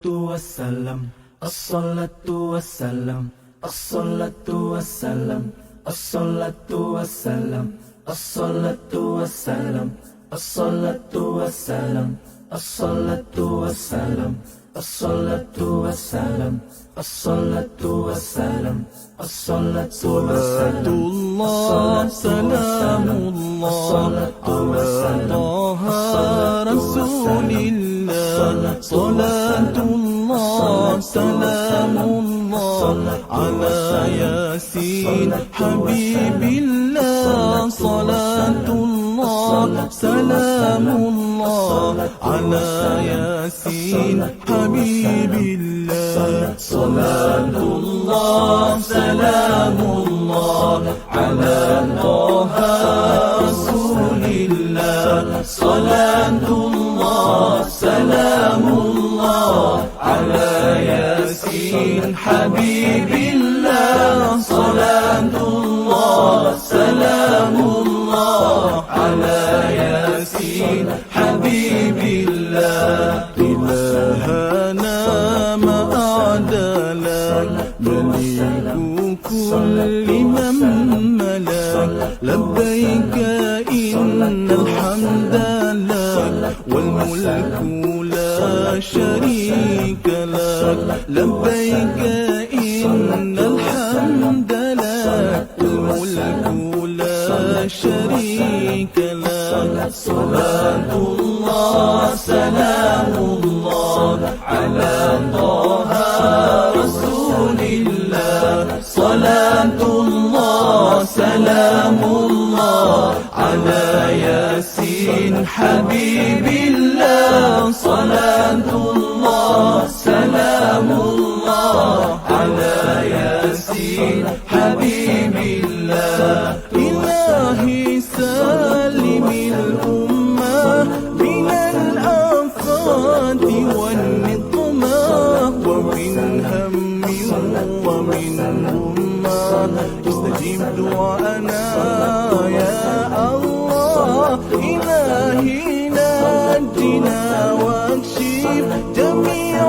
والسلام الصلاة والسلام الصلاة والسلام الصلاة والسلام الصلاة والسلام الصلاة والسلام الصلاة والسلام الصلاة والسلام الصلاة والسلام الصلاة صلاة الله سلام الله على طه رسول الله صلاة الله سلام الله على ياسين حبيب الله صلاة الله سلام الله على ياسين حبيب الله صلاة الله سلام الله على طه رسول الله صلاة الله سلام الله على ياسين حبيب الله صلاة الله سلام الله على ياسين حبيب الله إلهنا ما أعدلك ملك كل من ملك لبيك إن الحمد لك والملك لا شريك لك لبيك إن الحمد لك والملك لا شريك لك صلاة الله سلام الله على طه رسول الله صلاة الله سلام الله على ياسين حبيب الله صلاة الله سلام الله على ياسين حبيب الله إلهي سلم الأمة من الآفات والنقمة ومن هم ومن همة استجيب دعاءنا يا الله إلهي نجنا واكشف جميع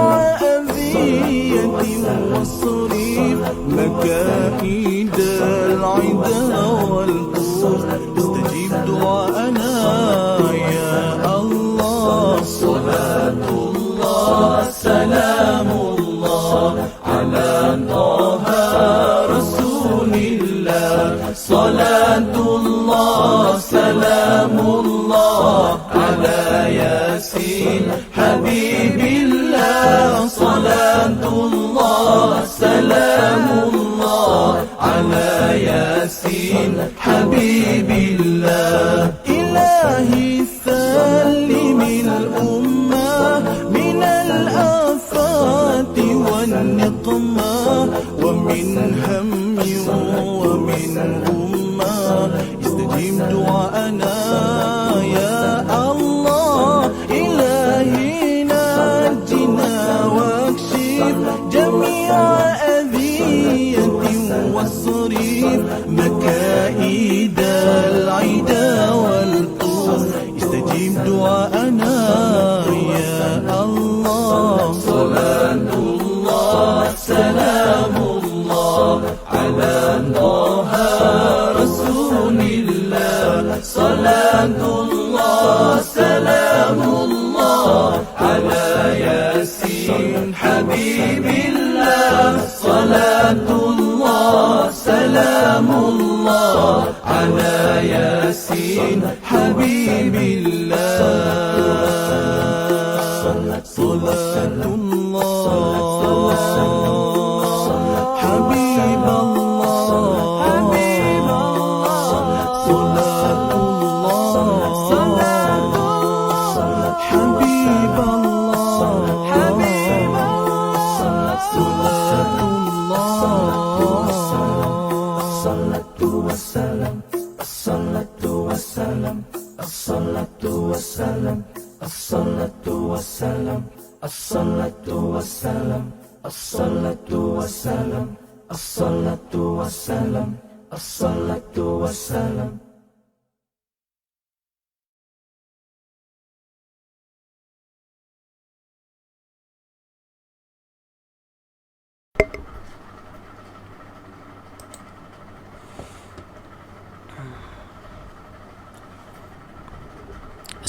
أذية واصرف مكائد العدا والكفر استجيب دعاءنا يا الله صلاة الله سلام الله على طه رسول الله صلاة الله سلام الله على ياسين حبيب الله صلاة الله سلام الله على ياسين حبيب الله إلهي سلم الأمة من الآفات والنقمة ومن هم ومن همة استجيب دعاءنا يا الله إلهي نجنا واكشف جميع أذية واصرف مكائد العدا والطور استجيب دعاءنا يا الله صلاة الله سلام الله على طه رسول الله صلاة الله سلام الله على ياسين حبيب الله صلاة الله سلام الله على ياسين حبيب الله صلاة الله حبيب الله صلاة الله حبيب الله صلاة الله الصلاة والسلام الصلاة والسلام الصلاة والسلام الصلاة والسلام الصلاة والسلام الصلاة والسلام الصلاة والسلام الصلاة والسلام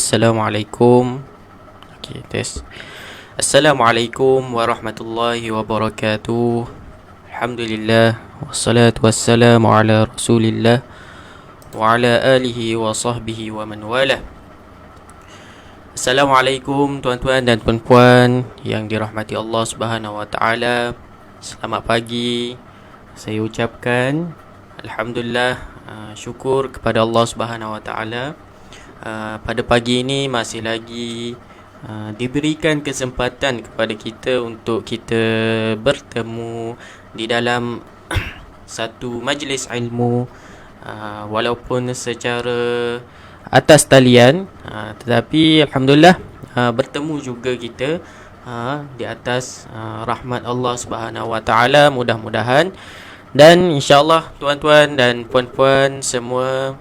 Assalamualaikum. Okey, tes. Assalamualaikum warahmatullahi wabarakatuh. Alhamdulillah wassalatu wassalamu ala Rasulillah wa ala alihi wa sahbihi wa man wala. Assalamualaikum tuan-tuan dan puan-puan yang dirahmati Allah Subhanahu wa taala. Selamat pagi. Saya ucapkan alhamdulillah, syukur kepada Allah Subhanahu wa taala. Pada pagi ini masih lagi diberikan kesempatan kepada kita untuk kita bertemu di dalam satu majlis ilmu, walaupun secara atas talian, tetapi alhamdulillah bertemu juga kita di atas rahmat Allah Subhanahu wa taala, mudah-mudahan. Dan insya-Allah tuan-tuan dan puan-puan semua,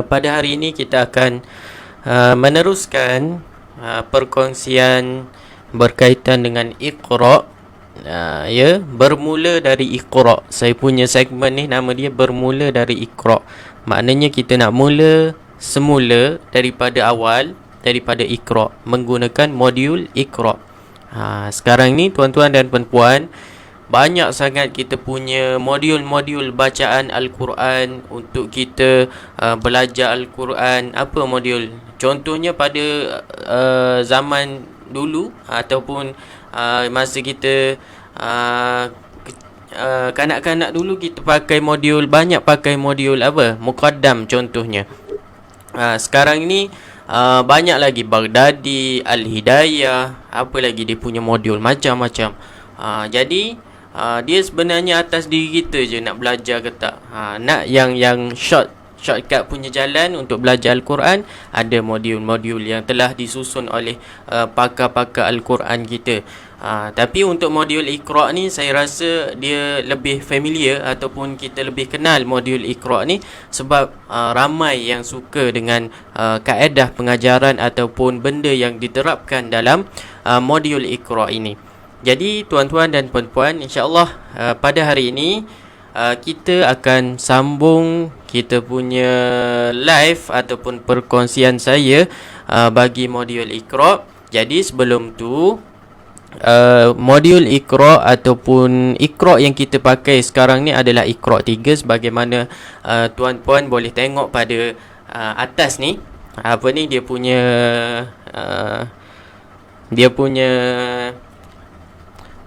pada hari ini kita akan meneruskan perkongsian berkaitan dengan Iqra. Ya, bermula dari Iqra. Saya punya segmen ni nama dia bermula dari Iqra. Maknanya kita nak mula semula daripada awal, daripada Iqra, menggunakan modul Iqra. Sekarang ni tuan-tuan dan puan-puan, banyak sangat kita punya modul-modul bacaan Al-Quran untuk kita belajar Al-Quran. Apa modul? Contohnya pada zaman dulu ataupun masa kita kanak-kanak dulu, kita pakai modul, banyak pakai modul apa? Muqaddam contohnya. Sekarang ni banyak lagi, Baghdadi, Al-Hidayah, apa lagi dia punya modul macam-macam. Jadi dia sebenarnya atas diri kita je nak belajar ke tak. Nak yang shortcut punya jalan untuk belajar Al-Quran, ada modul-modul yang telah disusun oleh pakar-pakar Al-Quran kita. Tapi untuk modul Iqra ni, saya rasa dia lebih familiar ataupun kita lebih kenal modul Iqra ni sebab ramai yang suka dengan kaedah pengajaran ataupun benda yang diterapkan dalam modul Iqra ini. Jadi tuan-tuan dan puan-puan, insya-Allah pada hari ini kita akan sambung kita punya live ataupun perkongsian saya bagi modul Iqra. Jadi sebelum tu, modul Iqra ataupun Iqra yang kita pakai sekarang ni adalah Iqra 3, sebagaimana tuan-puan boleh tengok pada atas ni. Apa ni dia punya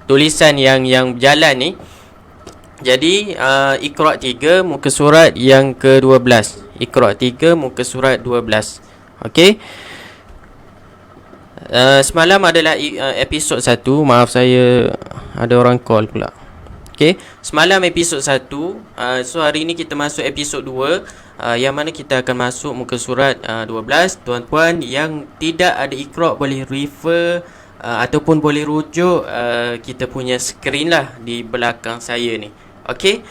tulisan yang berjalan ni. Jadi Iqra 3 muka surat yang ke-12. Iqra 3 muka surat 12. Okey. Semalam adalah episod 1. Maaf, saya ada orang call pula. Okey, semalam episod 1. So hari ini kita masuk episod 2, yang mana kita akan masuk muka surat 12. Tuan-puan yang tidak ada Iqra boleh refer ataupun boleh rujuk kita punya skrin lah di belakang saya ni. Okey,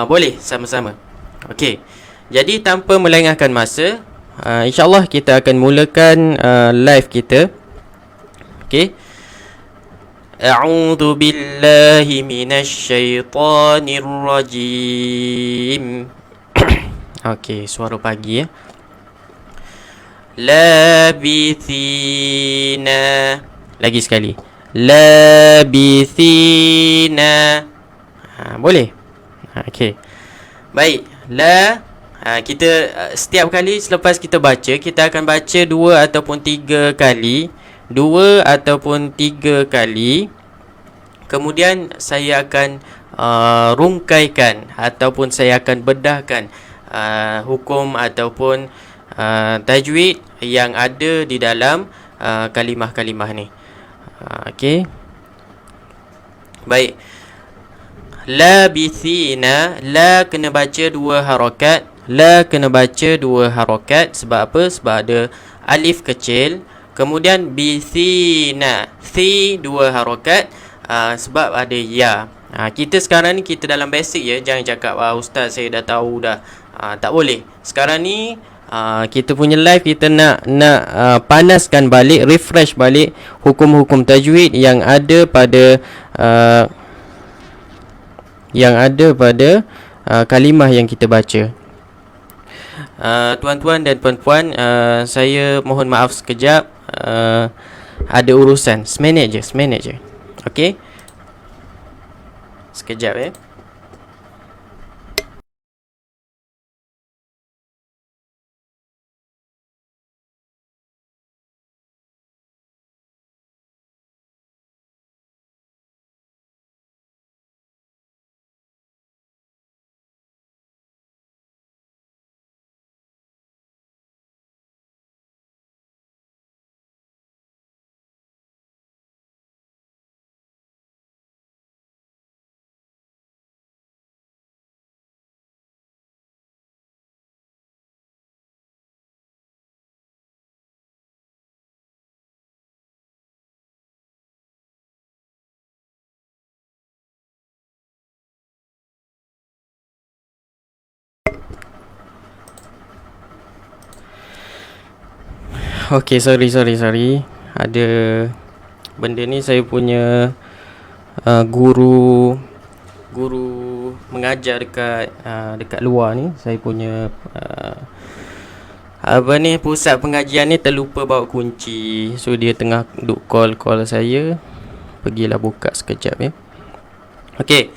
boleh sama-sama. Okey, jadi tanpa melengahkan masa, insyaAllah kita akan mulakan live kita. Okey. A'udzu billahi minasyaitonir rajim. Okey, suara pagi ya. Labithina. Lagi sekali. Labithina. Boleh? Okey. Baik. Kita setiap kali selepas kita baca, kita akan baca 2 ataupun 3 kali. 2 ataupun 3 kali. Kemudian saya akan rungkaikan ataupun saya akan bedahkan hukum ataupun tajwid yang ada di dalam kalimah-kalimah ni. Okey. Baik. Labithina, la kena baca 2 harakat. La kena baca 2 harakat. Sebab apa? Sebab ada alif kecil. Kemudian bithina, thi 2 harakat. Sebab ada ya. Kita sekarang ni kita dalam basic ya. Jangan cakap ustaz saya dah tahu dah. Tak boleh. Sekarang ni kita punya live, kita nak panaskan balik, refresh balik hukum-hukum tajwid yang ada pada kalimah yang kita baca. Tuan-tuan dan puan-puan, saya mohon maaf sekejap, ada urusan. Seminit je. Okey, sekejap Okey, sorry. Ada benda ni, saya punya guru mengajar dekat luar ni. Saya punya pusat pengajian ni terlupa bawa kunci. So dia tengah duk call saya. Pergilah buka sekejap Okey.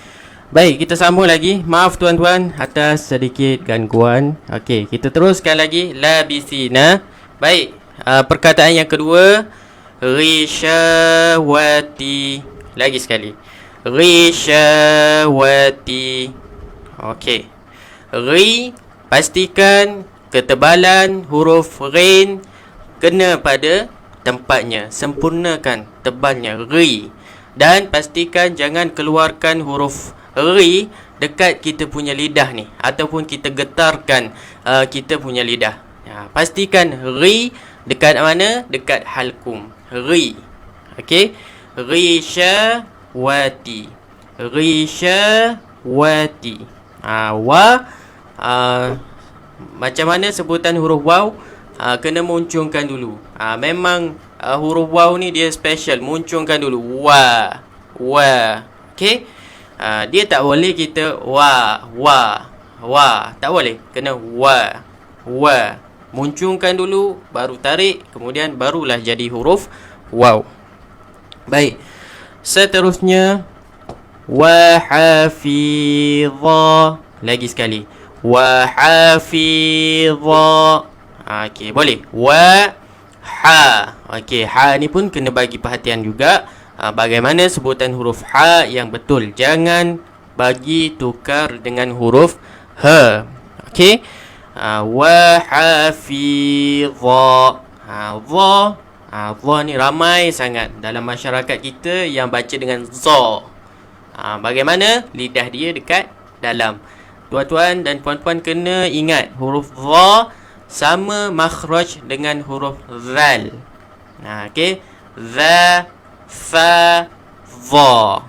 Baik, kita sambung lagi. Maaf tuan-tuan atas sedikit gangguan. Okey, kita teruskan lagi. Labisina. Baik. Perkataan yang kedua, Rishawati. Lagi sekali, Rishawati. Okey. Ri, pastikan ketebalan huruf Rin kena pada tempatnya. Sempurnakan tebalnya Ri. Dan pastikan jangan keluarkan huruf Ri dekat kita punya lidah ni, ataupun kita getarkan kita punya lidah. Pastikan Ri dekat mana? Dekat halkum. Ri. Okey. Rishawati. Macam mana sebutan huruf waw? Kena muncungkan dulu. Memang huruf waw ni dia special. Muncungkan dulu. Wa. Okey. Dia tak boleh kita wa. Tak boleh. Kena wa. Muncungkan dulu, baru tarik, kemudian barulah jadi huruf waw. Baik. Seterusnya, wahafidha. Lagi sekali, wahafidha. Okey, boleh. Ha. Okey, ha ni pun kena bagi perhatian juga. Bagaimana sebutan huruf ha yang betul. Jangan bagi tukar dengan huruf ha. Okey. Wahafidha. Dha ni ramai sangat dalam masyarakat kita yang baca dengan za. Bagaimana lidah dia dekat dalam. Tuan-tuan dan puan-puan kena ingat huruf dha sama makhraj dengan huruf zal. Okey. Za, fa, dha.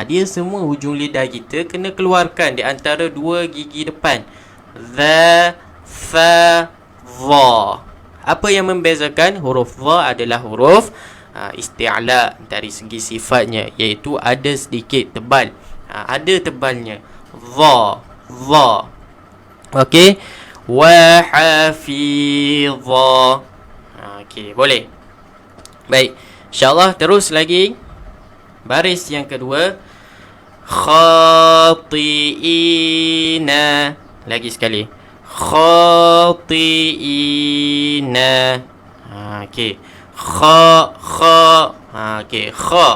Dia semua hujung lidah kita kena keluarkan di antara dua gigi depan. Za, fa, dha. Apa yang membezakan huruf dha adalah huruf isti'la dari segi sifatnya, iaitu ada sedikit tebal. Ada tebalnya. Dha. Okey. Wa hafidha. Okey, boleh. Baik. InsyaAllah terus lagi. Baris yang kedua. Khati'ina. Lagi sekali. Khati'ina. Okey. Kha. Okey, kha.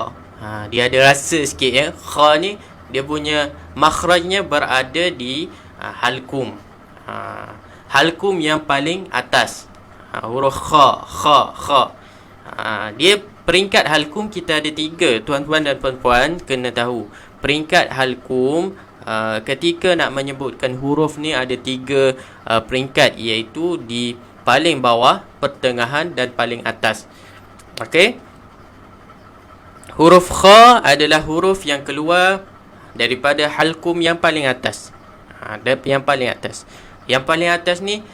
Dia ada rasa sikit ya. Kha ni dia punya makhrajnya berada di halkum. Halkum yang paling atas. Huruf kha. Dia peringkat halkum kita ada 3. Tuan-tuan dan puan-puan kena tahu. Peringkat halkum ketika nak menyebutkan huruf ni ada 3 peringkat, iaitu di paling bawah, pertengahan dan paling atas. Okey. Huruf kha adalah huruf yang keluar daripada halkum yang paling atas. Yang paling atas. Yang paling atas ni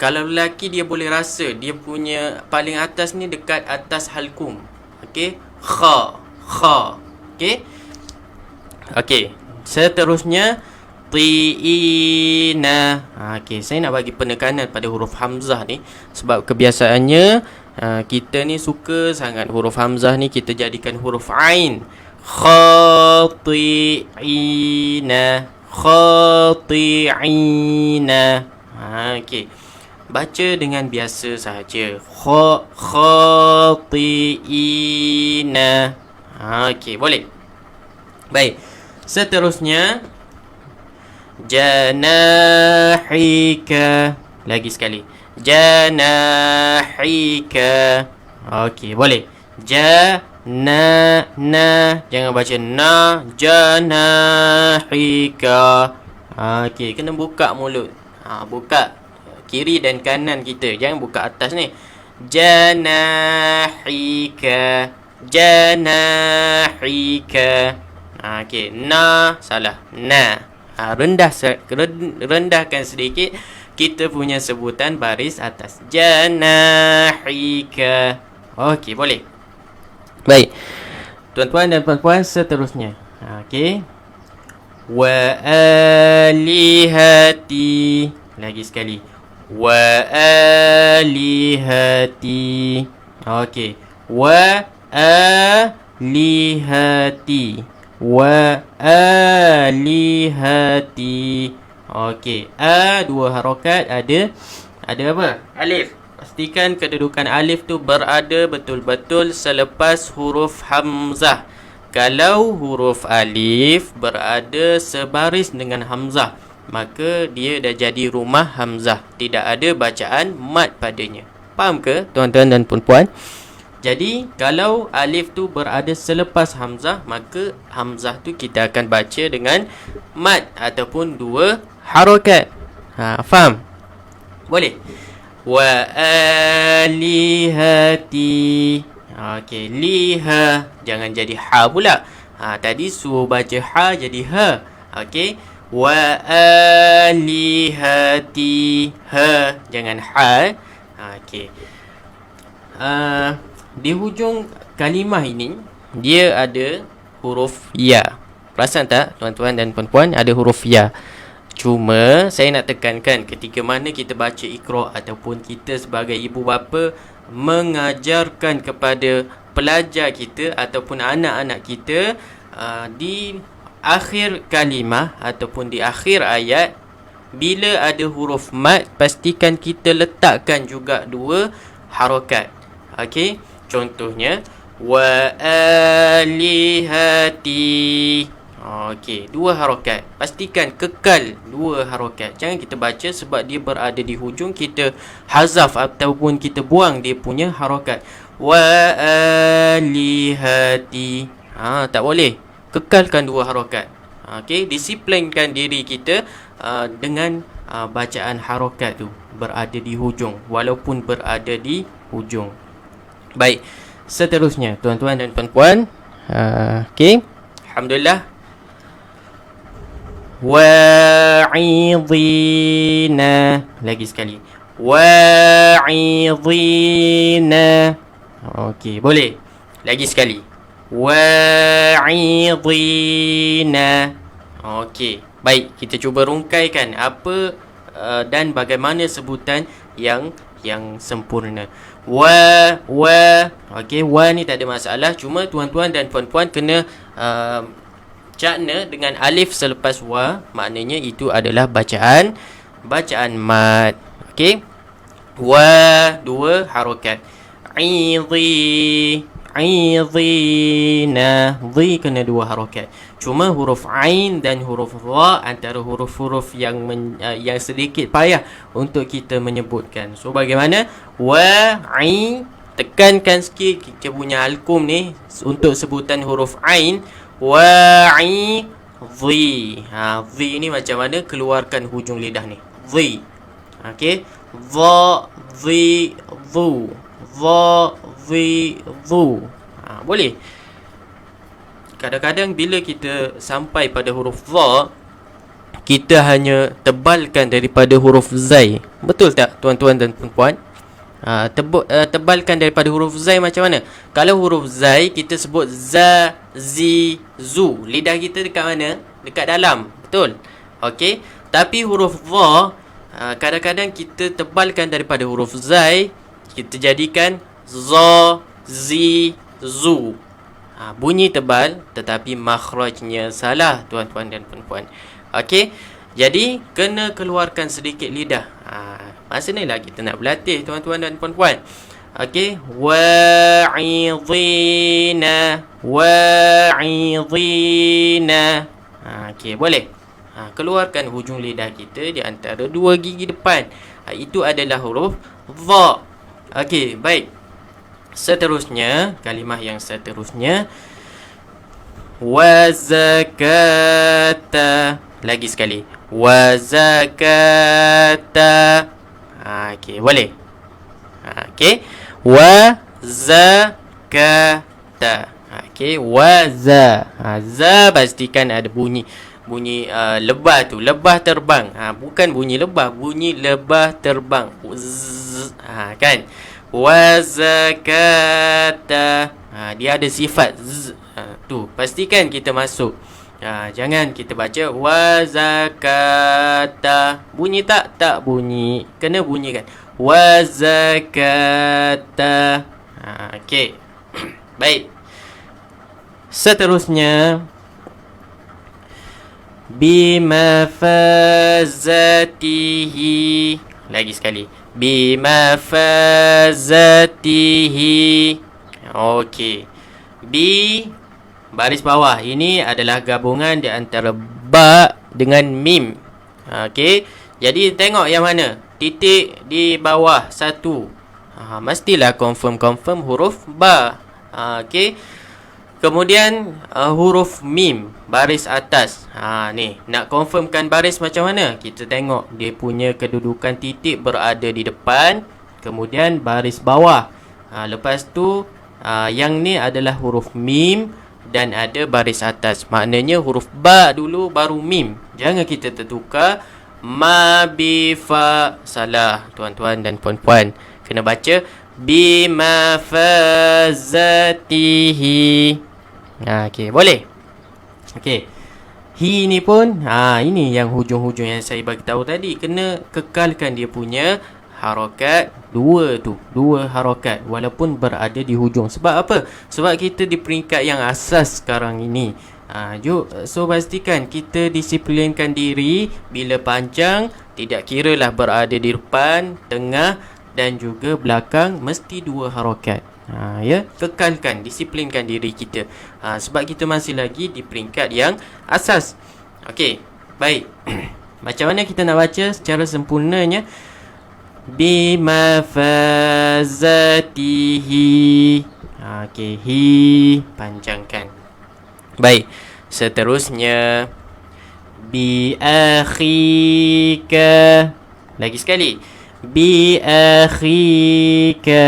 kalau lelaki dia boleh rasa dia punya paling atas ni dekat atas halkum. Okey. Kha. Okey. Okey. Seterusnya khati'ina. Okey, saya nak bagi penekanan pada huruf hamzah ni sebab kebiasaannya kita ni suka sangat huruf hamzah ni kita jadikan huruf ain. Khati'ina, khati'ina. Okey. Baca dengan biasa sahaja. Khati'ina. Okey, boleh. Baik. Seterusnya janahika. Lagi sekali. Janahika. Okey, boleh. Jangan baca na. Janahika. Okey, kena buka mulut. Buka kiri dan kanan kita. Jangan buka atas ni. Janahika. Janahika. Okey, na salah. Na. Rendahkan sedikit kita punya sebutan baris atas. Janahika. Okey, boleh. Baik. Tuan-tuan dan puan-puan, seterusnya. Okey. Wa alihati. Lagi sekali. Wa alihati. Okey. Wa alihati. Wa alihati. Okey. Dua harakat ada apa? Alif. Pastikan kedudukan alif tu berada betul-betul selepas huruf hamzah. Kalau huruf alif berada sebaris dengan hamzah, maka dia dah jadi rumah hamzah. Tidak ada bacaan mat padanya. Faham ke tuan-tuan dan puan-puan? Jadi kalau alif tu berada selepas hamzah, maka hamzah tu kita akan baca dengan mat ataupun dua harakat. Faham? Boleh. Wa alihati. Okey, liha. Jangan jadi ha pula. Tadi suruh baca ha jadi ha. Okey. Wa alihati. Ha. Jangan ha. Okey. Di hujung kalimah ini dia ada huruf ya. Perasan tak tuan-tuan dan puan-puan, ada huruf ya. Cuma saya nak tekankan ketika mana kita baca Iqra ataupun kita sebagai ibu bapa mengajarkan kepada pelajar kita ataupun anak-anak kita di akhir kalimah ataupun di akhir ayat, bila ada huruf mat, pastikan kita letakkan juga dua harakat. Okey, contohnya wa alihati. Okey, dua harakat. Pastikan kekal dua harakat. Jangan kita baca sebab dia berada di hujung, kita hazaf ataupun kita buang dia punya harakat. Wa alihati. Tak boleh. Kekalkan dua harakat. Okey, disiplinkan diri kita dengan bacaan harakat tu berada di hujung walaupun berada di hujung. Baik. Seterusnya tuan-tuan dan puan-puan, okey. Alhamdulillah. Wa'idhina. Lagi sekali. Wa'idhina. Okey, boleh. Lagi sekali. Wa'idhina. Okey. Baik, kita cuba rungkaikan apa dan bagaimana sebutan yang sempurna. Wa. Okey, wa ni tak ada masalah. Cuma tuan-tuan dan puan-puan kena cakna dengan alif selepas wa, maknanya itu adalah bacaan mat. Okey. Wa dua harakat. Idhina. Dhi kena dua harakat. Cuma huruf ain dan huruf dha antara huruf-huruf yang sedikit payah untuk kita menyebutkan. So bagaimana? Wa ain, tekankan sikit kita punya alkum ni untuk sebutan huruf ain. Wa'i dhi. Dhi ni macam mana? Keluarkan hujung lidah ni. Dhi. Okey. Dha, dhi, dhu. Dha, dhi, dhu. Boleh. Kadang-kadang bila kita sampai pada huruf dha, kita hanya tebalkan daripada huruf zai. Betul tak tuan-tuan dan puan-puan? Tebalkan daripada huruf zai macam mana? Kalau huruf zai kita sebut za, zi, zu. Lidah kita dekat mana? Dekat dalam. Betul? Okey, tapi huruf dha kadang-kadang kita tebalkan daripada huruf zai, kita jadikan za, zi, zu. Bunyi tebal tetapi makhrajnya salah, tuan-tuan dan puan-puan. Okey, jadi kena keluarkan sedikit lidah. Masa ni lah kita nak berlatih, tuan-tuan dan puan-puan. Okey, wa'idhina, wa'idhina. Okey, boleh. Keluarkan hujung lidah kita di antara dua gigi depan. Itu adalah huruf dha. Okey, baik. Seterusnya, kalimah yang seterusnya, wa zakata. Lagi sekali, wa zakata. Okey, boleh. Okey, wa zakata. Okey, wa za. Za pastikan ada bunyi lebah tu, lebah terbang. Bukan bunyi lebah, bunyi lebah terbang. Kan? Wa zakata. Dia ada sifat z. Tu pastikan kita masuk. Jangan kita baca wa zakata. Bunyi tak? Tak bunyi. Kena bunyikan. Wa zakata. Okey. Baik. Seterusnya, bimafazatihi. Lagi sekali, bimafazatihi. Okey. Bi baris bawah. Ini adalah gabungan di antara ba dengan mim. Okey. Jadi tengok yang mana titik di bawah satu. Mestilah confirm huruf ba. Okey. Kemudian huruf mim baris atas. Ni nak confirmkan baris macam mana? Kita tengok dia punya kedudukan titik berada di depan, kemudian baris bawah. Lepas tu yang ni adalah huruf mim dan ada baris atas. Maknanya huruf ba dulu baru mim. Jangan kita tertukar. Ma bi fa. Salah, tuan-tuan dan puan-puan. Kena baca bimafazatihi. Okey, boleh. Okey. Hi ni pun ini yang hujung-hujung yang saya bagi tahu tadi, kena kekalkan dia punya harakat dua harakat walaupun berada di hujung. Sebab apa? Sebab kita di peringkat yang asas sekarang ini. So pastikan kita disiplinkan diri bila panjang, tidak kiralah berada di depan, tengah dan juga belakang, mesti dua harakat. Ya, kekalkan, disiplinkan diri kita. Sebab kita masih lagi di peringkat yang asas. Okey, baik. Macam mana kita nak baca secara sempurnanya? Bimafazatihi. Okey, hi panjangkan. Baik. Seterusnya, bi akhika. Lagi sekali, bi akhika.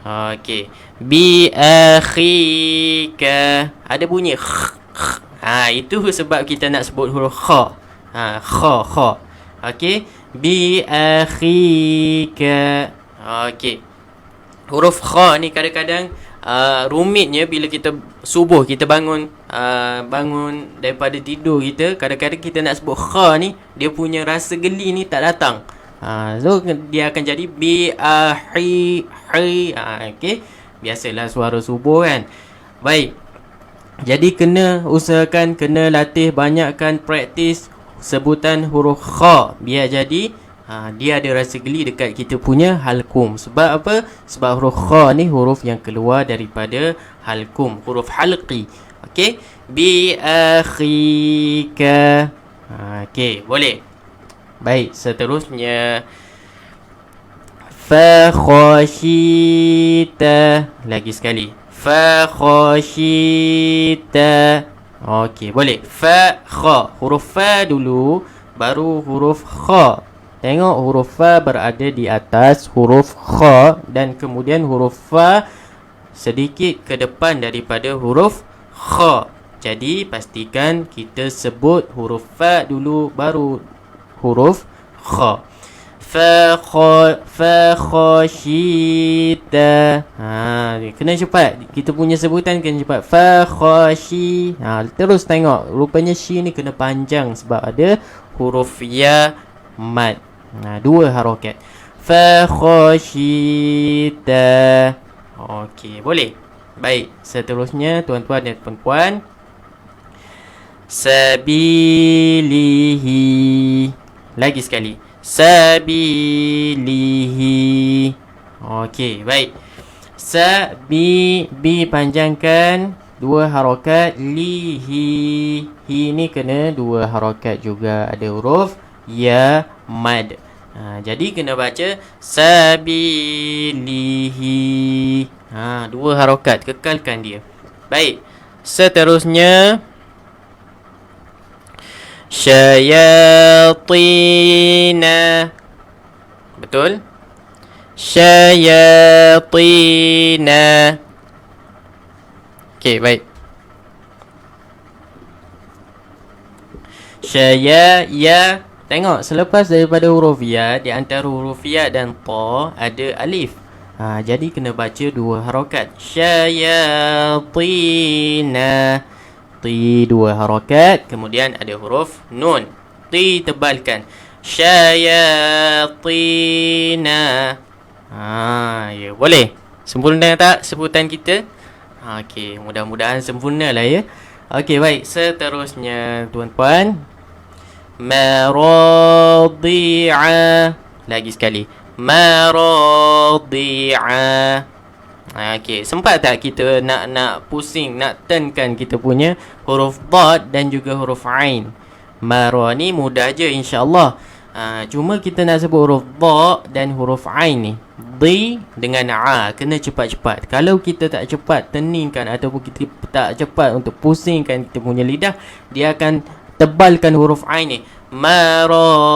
Okey, bi akhika. Ada bunyi itu sebab kita nak sebut huruf kha. Kha. Okey, bi akhika. Okey. Huruf kha ni kadang-kadang rumitnya bila kita subuh, kita bangun daripada tidur kita, kadang-kadang kita nak sebut kha ni, dia punya rasa geli ni tak datang. So dia akan jadi bi ahi. Okey, biasalah suara subuh kan. Baik. Jadi kena usahakan, kena latih, banyakkan praktis sebutan huruf kha biar jadi dia ada rasa geli dekat kita punya halkum. Sebab apa? Sebab huruf kha ni huruf yang keluar daripada halkum, huruf halqi. Okey, bi akhika. Okey, boleh. Baik, seterusnya, fa khashita. Lagi sekali, fa khashita. Okey, boleh. Fa kha, huruf fa dulu baru huruf kha. Tengok huruf fa berada di atas huruf kha dan kemudian huruf fa sedikit ke depan daripada huruf kha. Jadi pastikan kita sebut huruf fa dulu baru huruf kha. Fakhashita. Kena cepat. Kita punya sebutan kena cepat. Fakhashi. Terus tengok. Rupanya shi ni kena panjang sebab ada huruf ya mad. 2 harokat. Fakhashita. Okey, boleh. Baik, seterusnya tuan-tuan dan puan-puan. Sabilihi. Lagi sekali. Sabilihi. Okey, baik. Bi panjangkan 2 harokat. Lihi. Hi ni kena 2 harokat juga. Ada huruf ya mad. Jadi kena baca sabilihi. 2 harokat, kekalkan dia. Baik. Seterusnya syayatina. Betul? Syayatina. Okey, baik. Ya. Tengok, selepas daripada huruf ya, di antara huruf ya dan ta ada alif. Jadi kena baca 2 harokat. Syayatina. Ti 2 harokat. Kemudian ada huruf nun. Ti tebalkan. Syayatina. Ya, boleh. Sempurna tak sebutan kita? Okey, mudah-mudahan sempurna lah ya. Okey, baik. Seterusnya tuan-puan. Maradi'a. Lagi sekali. Maradi'a. Okey, sempat tak kita nak pusing, nak turnkan kita punya huruf dad dan juga huruf ain? Mara ni mudah je insya-Allah. Cuma kita nak sebut huruf da dan huruf ain ni. Di dengan a kena cepat-cepat. Kalau kita tak cepat teningkan ataupun kita tak cepat untuk pusingkan kita punya lidah, dia akan tebalkan huruf ain ni. Maradi'a.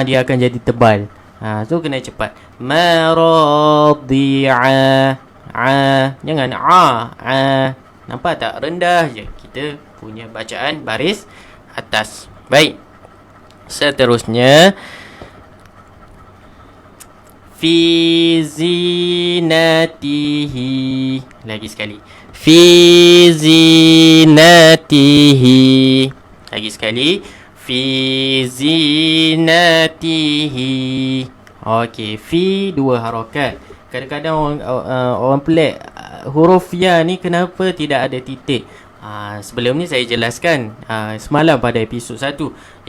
Dia akan jadi tebal. So kena cepat. Maradi'a. Jangan a. Nampak tak? Rendah je. Kita punya bacaan baris atas. Baik. Seterusnya fi zinatihi. Lagi sekali. Fi zinatihi. Lagi sekali. Fi zinatihi. Okey, fi 2 harokat. Kadang-kadang orang pelik huruf ya ni kenapa tidak ada titik. Sebelum ni saya jelaskan semalam pada episod 1.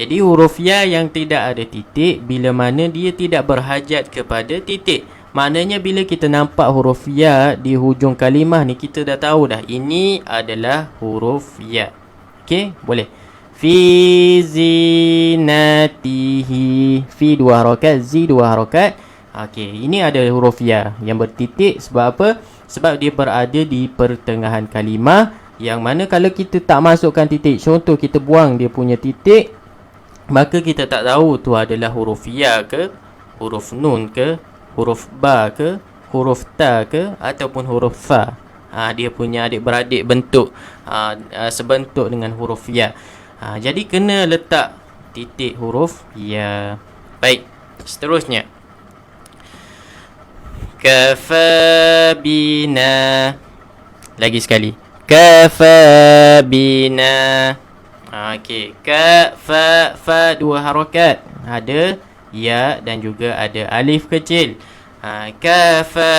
Jadi huruf ya yang tidak ada titik, bila mana dia tidak berhajat kepada titik. Maknanya bila kita nampak huruf ya di hujung kalimah ni, kita dah tahu dah ini adalah huruf ya. Okey, boleh. Fi zinatihi. Fi 2 harokat, zi 2 harokat. Okey, ini ada huruf ya yang bertitik. Sebab apa? Sebab dia berada di pertengahan kalimah, yang mana kalau kita tak masukkan titik, contoh kita buang dia punya titik, maka kita tak tahu tu adalah huruf ya ke, huruf nun ke, huruf ba ke, huruf ta ke, ataupun huruf fa. Dia punya adik-beradik bentuk, sebentuk dengan huruf ya. Jadi kena letak titik huruf ya. Baik, seterusnya kafa bina. Lagi sekali. Kafa bina. Okey, fa 2 harokat. Ada ya dan juga ada alif kecil. Kafa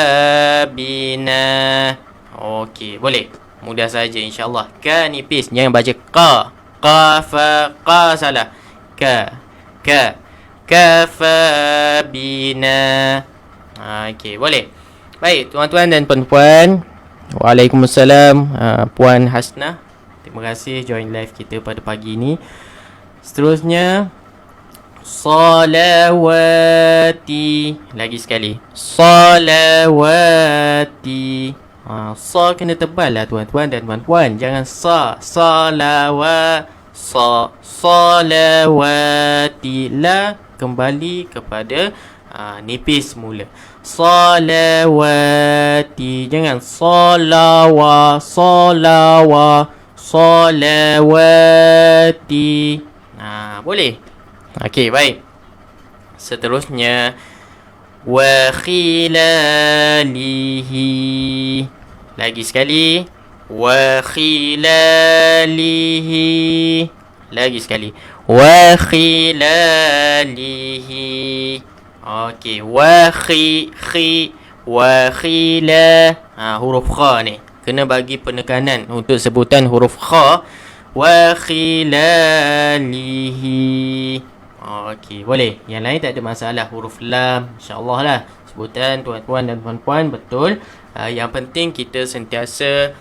bina. Okey, boleh. Mudah saja insya-Allah. Ka nipis, jangan baca qa. Qafa, qa salah. Kafa bina. Okey, boleh. Baik, tuan-tuan dan puan-puan. Waalaikumsalam. Puan Hasnah, terima kasih join live kita pada pagi ini. Seterusnya salawati. Lagi sekali. Salawati. Sa kena tebal lah tuan-tuan dan puan-puan. Jangan sa. Salawati. La kembali kepada nipis mula. Salawati. Jangan salawati. Boleh. Okey, baik. Seterusnya wa khilalihi. Lagi sekali wa khilalihi. Lagi sekali wa khilalihi. Okey, wa khila. Huruf kha ni kena bagi penekanan untuk sebutan huruf kha. Wa khilalihi. Okey, boleh. Yang lain tak ada masalah. Huruf lam, insya-Allah lah. Sebutan tuan-tuan dan puan-puan betul. Yang penting kita sentiasa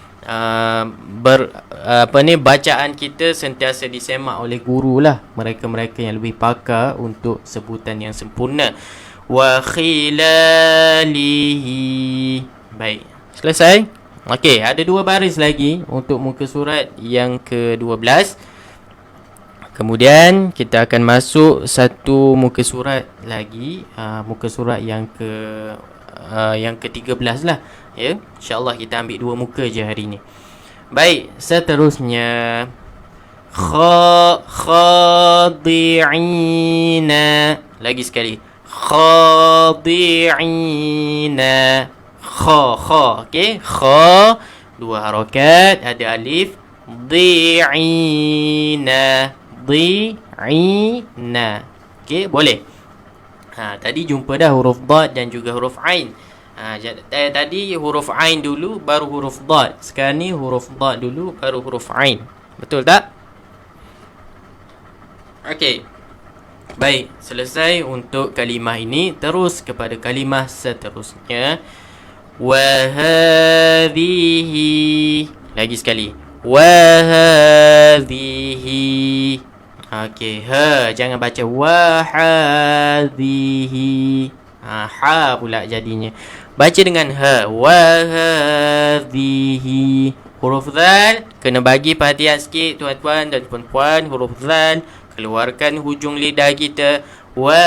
bacaan kita sentiasa disemak oleh guru lah. Mereka-mereka yang lebih pakar untuk sebutan yang sempurna. Wa khilalihi. Baik, selesai. Okey, ada 2 baris lagi untuk muka surat yang ke-12. Kemudian kita akan masuk satu muka surat lagi, muka surat yang ke-13 lah, ya. InsyaAllah kita ambil 2 muka je hari ni. Baik, seterusnya khadi'ina. Lagi sekali khadi'ina. Okey, kha 2 harakat, ada alif. Di'ina. Okey, boleh. Tadi jumpa dah huruf dad dan juga huruf ain. Tadi huruf ain dulu baru huruf dad. Sekarang ni huruf dad dulu baru huruf ain. Betul tak? Okey. Baik, selesai untuk kalimah ini. Terus kepada kalimah seterusnya. Wa hadhihi. Lagi sekali. Wa hadhihi. Okey, jangan baca wa hadhihi. Ha pula jadinya. Baca dengan wa hadhihi. Huruf zal kena bagi perhatian sikit tuan-tuan dan puan-puan. Huruf zal, keluarkan hujung lidah kita. Wa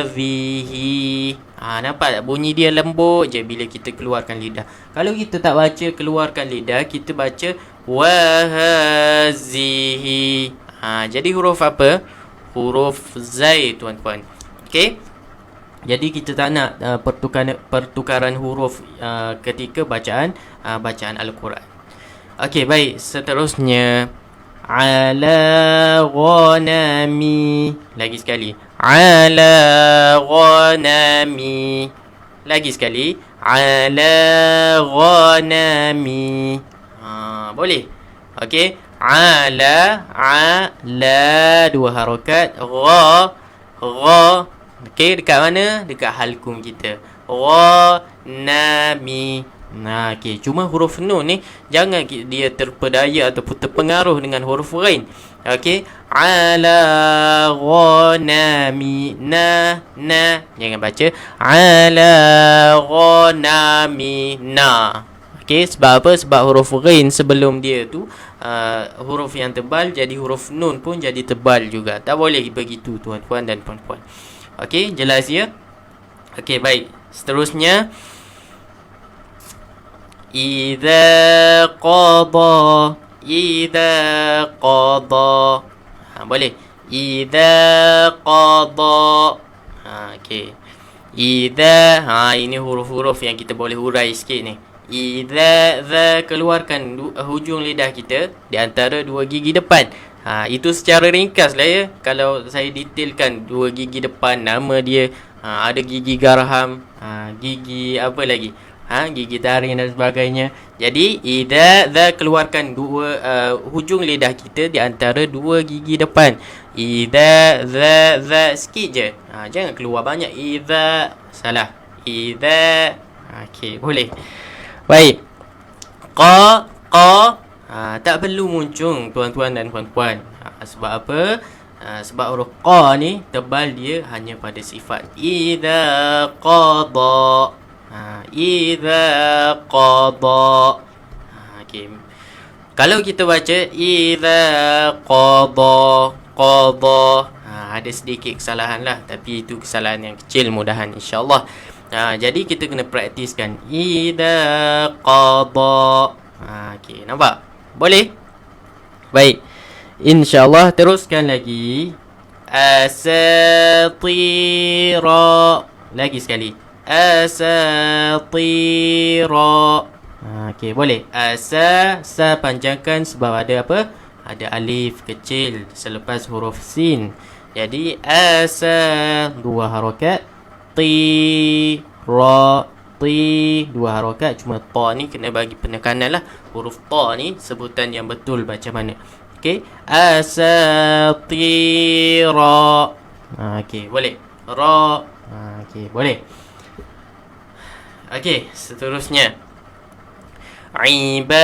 hadhihi. Nampak tak bunyi dia lembut je bila kita keluarkan lidah. Kalau kita tak baca keluarkan lidah, kita baca wa hazihi. Jadi huruf apa? Huruf zai tuan-tuan. Okey. Jadi kita tak nak pertukaran huruf ketika bacaan Al-Quran. Okey, baik. Seterusnya ala ghanami. Lagi sekali. Ala ghanami. Lagi sekali. Ala ghanami. Boleh. Okey. Ala 2 harakat. Gha. Okey, dekat mana? Dekat halkum kita. Ghanami. Okey, cuma huruf nun ni jangan dia terpedaya ataupun terpengaruh dengan huruf ghain. Okey, ala ghanami. Na. Jangan baca ala ghanami. Na. Okey, sebab apa? Sebab huruf ghain sebelum dia tu huruf yang tebal, jadi huruf nun pun jadi tebal juga. Tak boleh begitu tuan-tuan dan puan-puan. Okey, jelas ya? Okey, baik. Seterusnya idza qada. Boleh. Idza qada. Okey. Idza, ini huruf-huruf yang kita boleh hurai sikit ni. Idza, keluarkan hujung lidah kita di antara 2 gigi depan. Itu secara ringkas lah ya. Kalau saya detailkan 2 gigi depan, nama dia, ada gigi garham, gigi apa lagi, gigi taring dan sebagainya. Jadi idza, keluarkan 2 hujung lidah kita di antara 2 gigi depan. Idza, za sikit je. Jangan keluar banyak. Idza, salah. Idza. Okey, boleh. Baik. Qa. Tak perlu muncung tuan-tuan dan puan-puan. Sebab apa? Sebab huruf qa ni tebal dia hanya pada sifat. Idza qada. Idza qada. Okey. Kalau kita baca idza qada. Ada sedikit kesalahan lah, tapi itu kesalahan yang kecil, mudahan insya-Allah. Jadi kita kena praktiskan idza qada. Okey, nampak? Boleh? Baik. InsyaAllah teruskan lagi. Asatira. Lagi sekali. Asatira. Okey, boleh. Sa panjangkan sebab ada apa? Ada alif kecil selepas huruf sin. Jadi dua harakat. Ti ra ti dua harakat, cuma ta ni kena bagi penekanan lah. Huruf ta ni sebutan yang betul macam mana. Okey, asatira. Okey, boleh. Ra. Okey, boleh. Okey, seterusnya ibadatihi.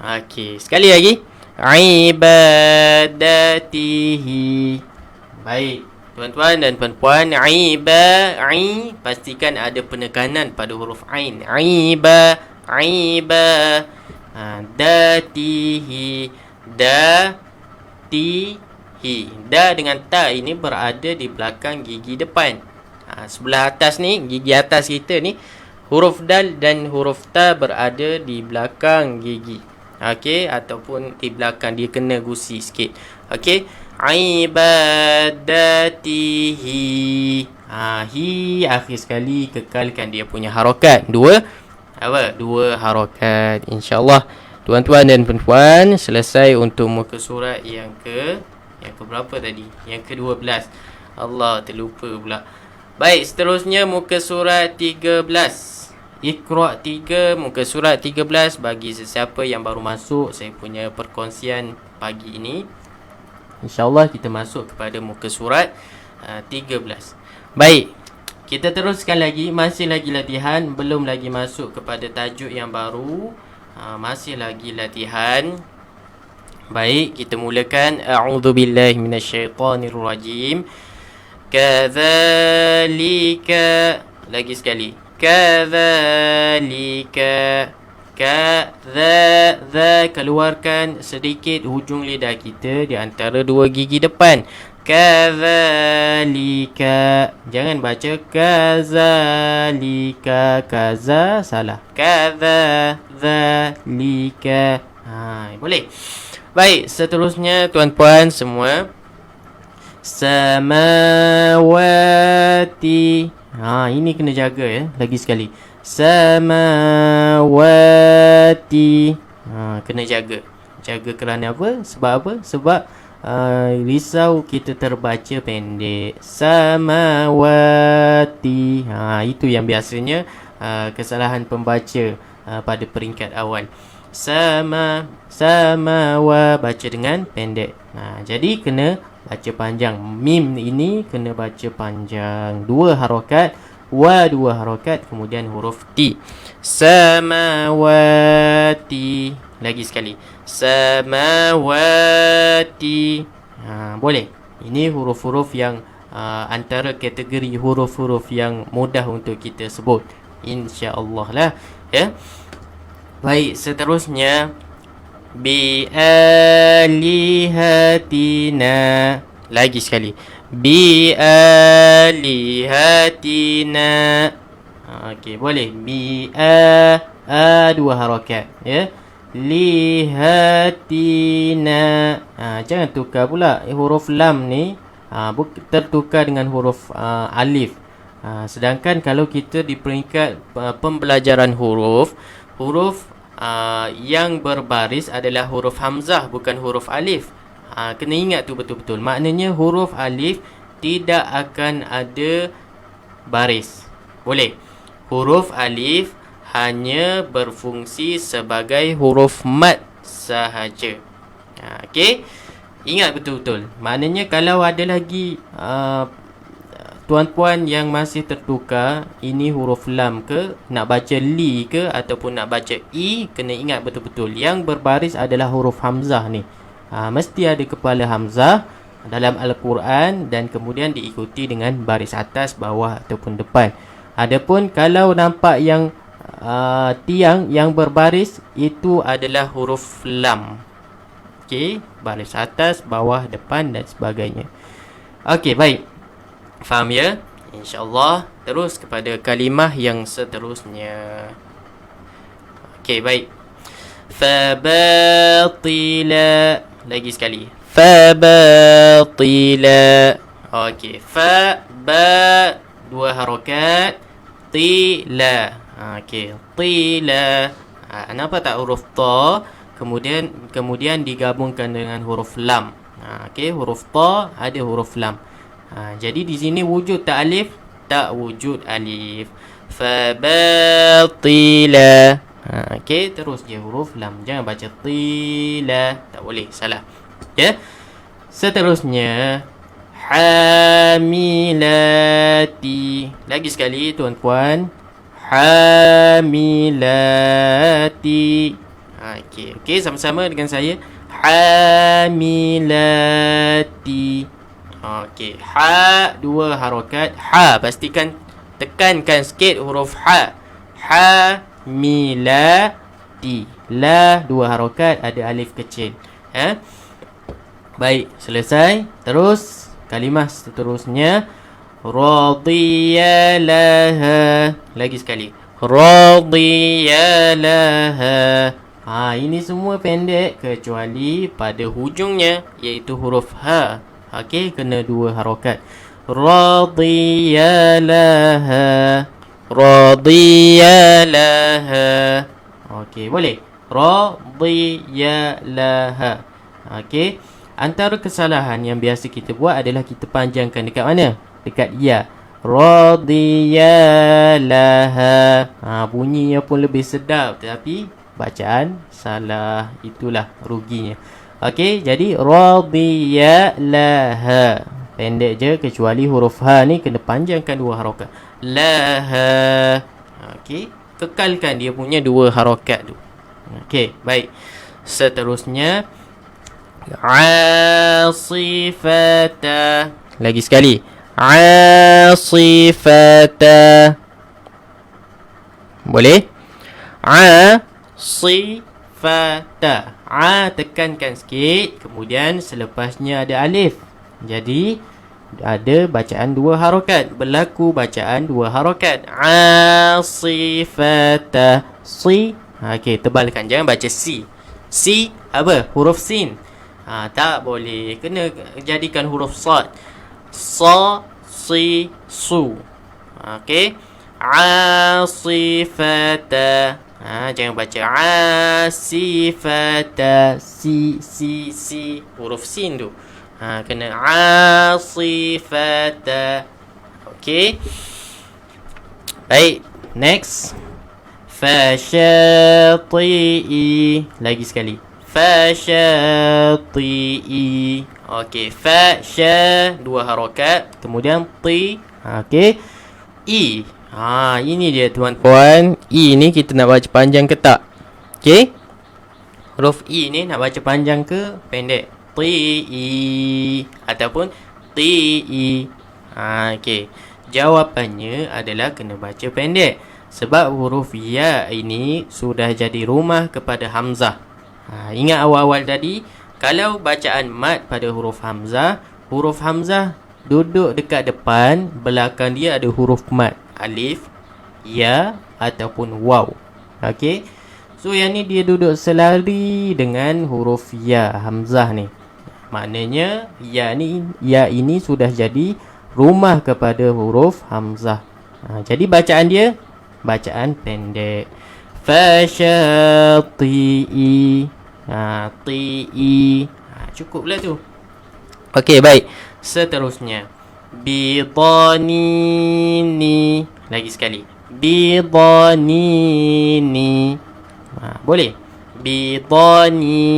Okey, sekali lagi. Ibadatihi. Baik, tuan-tuan dan puan-puan, pastikan ada penekanan pada huruf ain. Datihi. Datihi. Da dengan ta ini berada di belakang gigi depan. Sebelah atas ni, gigi atas kita ni, huruf dal dan huruf ta berada di belakang gigi. Okey, ataupun di belakang, dia kena gusi sikit. Okey, ibadatihi. Hi akhir sekali kekalkan dia punya harakat. Dua harakat. InsyaAllah tuan-tuan dan puan-puan selesai untuk muka surat yang ke berapa tadi? Yang ke-12. Allah, terlupa pula. Baik, seterusnya muka surat 13. Iqra 3, muka surat 13. Bagi sesiapa yang baru masuk saya punya perkongsian pagi ini, InsyaAllah kita masuk kepada muka surat 13. Baik, kita teruskan lagi. Masih lagi latihan, belum lagi masuk kepada tajuk yang baru. Masih lagi latihan. Baik, kita mulakan. A'udzubillahi minasyaitonirrajim. Kadzalika. Lagi sekali. Kadzalika. Keluarkan sedikit hujung lidah kita di antara dua gigi depan. Kadzalika. Jangan baca kadzalika. Kaza salah. Kadzalika. Boleh. Baik, seterusnya tuan-puan semua. Samawati. Ini kena jaga ya. Lagi sekali. Samawati. Kena jaga. Jaga kerana apa? Sebab apa? Sebab risau kita terbaca pendek. Samawati. Itu yang biasanya kesalahan pembaca pada peringkat awal. Samawa baca dengan pendek. Jadi kena baca panjang. Mim ini kena baca panjang. Dua harakat. Wa dua harakat. Kemudian huruf T. Samawati. Lagi sekali. Samawati. Boleh. Ini huruf-huruf yang antara kategori huruf-huruf yang mudah untuk kita sebut. InsyaAllah lah. Ya. Baik, seterusnya bi alihatina. Lagi sekali. Bi alihatina. Okey, boleh. Bi dua harakat ya. Lihatina. Jangan tukar pula huruf lam ni tertukar dengan huruf alif. Sedangkan kalau kita di peringkat pembelajaran huruf yang berbaris adalah huruf hamzah, bukan huruf alif. Kena ingat tu betul-betul. Maknanya huruf alif tidak akan ada baris. Boleh. Huruf alif hanya berfungsi sebagai huruf mat sahaja. Okey. Ingat betul-betul. Maknanya kalau ada lagi tuan-puan yang masih tertukar, ini huruf lam ke, nak baca li ke, ataupun nak baca i, kena ingat betul-betul. Yang berbaris adalah huruf hamzah ni. Mesti ada kepala hamzah dalam Al-Quran dan kemudian diikuti dengan baris atas, bawah ataupun depan. Adapun kalau nampak yang tiang yang berbaris, itu adalah huruf lam. Okey, baris atas, bawah, depan dan sebagainya. Okey, baik. Faham ya? InsyaAllah. Terus kepada kalimah yang seterusnya. Okey, baik. Fabatila. Lagi sekali. Fabatila. Okey, fa ba dua harakat, tila. Okey, tila. Nampak tak huruf ta kemudian digabungkan dengan huruf lam. Okey, huruf ta ada huruf lam. Jadi di sini wujud tak alif? Tak wujud alif. Fabatila. Okey, terus je huruf lam. Jangan baca tila. Tak boleh, salah. Ya. Seterusnya hamilati. Lagi sekali tuan-puan. Hamilati. Okey, sama-sama dengan saya. Hamilati. Okey, ha dua harakat. Ha, pastikan tekankan sikit huruf ha. Hamilati. La dua harakat, ada alif kecil. Baik, selesai. Terus kalimah seterusnya radiyalaha. Lagi sekali. Radiyalaha. Ini semua pendek kecuali pada hujungnya, iaitu huruf ha. Okey, kena dua harakat. Radiyalaha. Radiyalaha. Okey, boleh. Radiyalaha. Okey. Antara kesalahan yang biasa kita buat adalah kita panjangkan dekat mana? Dekat ya. Radiyalaha. Bunyinya pun lebih sedap, tapi bacaan salah. Itulah ruginya. Okey, jadi radiyalaha. Pendek je, kecuali huruf ha ni kena panjangkan dua harakat. Laha. Okey, kekalkan dia punya dua harakat tu. Okey, baik. Seterusnya asifata. Lagi sekali. Asifata. Boleh? Asifata. Tekankan sikit, kemudian selepasnya ada alif. Jadi ada bacaan dua harakat, berlaku bacaan dua harakat. Asifata. Si. Okey, tebalkan, jangan baca si. Si apa? Huruf sin. Tak boleh, kena jadikan huruf sad. Sa, si, su. Okey. Asifata. Jangan baca asifata. Si. Huruf sin tu. Kena asifata. Okey. Baik, next. Fashati'i. Lagi sekali. Fashati'i. Okey, fasha dua harakat, kemudian ti. Okey. I. Ini dia tuan-puan. I ni kita nak baca panjang ke tak? Okey. Huruf I ni nak baca panjang ke pendek? Ti ataupun ti. Okey. Jawapannya adalah kena baca pendek. Sebab huruf ya ini sudah jadi rumah kepada hamzah. Ingat awal-awal tadi, kalau bacaan mat pada huruf hamzah duduk dekat depan, belakang dia ada huruf mat. Alif, ya ataupun waw. Okey. So yang ni dia duduk selari dengan huruf ya, hamzah ni. Maknanya ya ini sudah jadi rumah kepada huruf hamzah. Jadi bacaan dia bacaan pendek. Fashati'i. Ti'i. Cukuplah tu. Okey, baik. Seterusnya bidanini. Lagi sekali. Bidanini. Boleh? Bidanini.